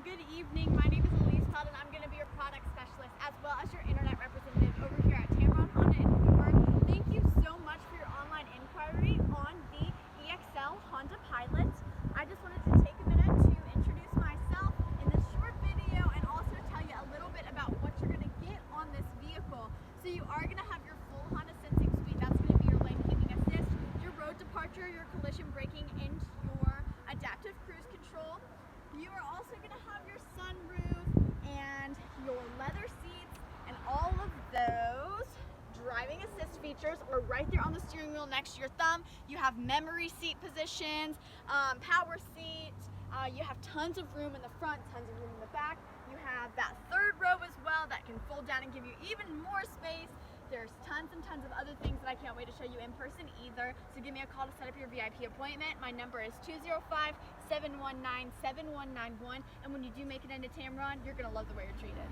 good evening. My name is Alese, and I'm going to be your product specialist as well as your internet representative over here at Tameron Honda in Hoover. Thank you so much for your online inquiry on the EXL Honda Pilot. I just wanted to take a minute to introduce myself in this short video and also tell you a little bit about what you're going to get on this vehicle. So you are going to have your full Honda sensing suite. That's going to be your lane keeping assist, your road departure, your collision braking, and your adaptive cruise control. You are also going to have your sunroof and your leather seats and all of those driving assist features are right there on the steering wheel next to your thumb. You have memory seat positions, power seats, you have tons of room in the front, tons of room in the back. You have that third row as well that can fold down and give you even more space. There's tons and tons of other things that I can't wait to show you in person either. So give me a call to set up your VIP appointment. My number is 205-719-7191. And when you do make it into Tameron, you're going to love the way you're treated.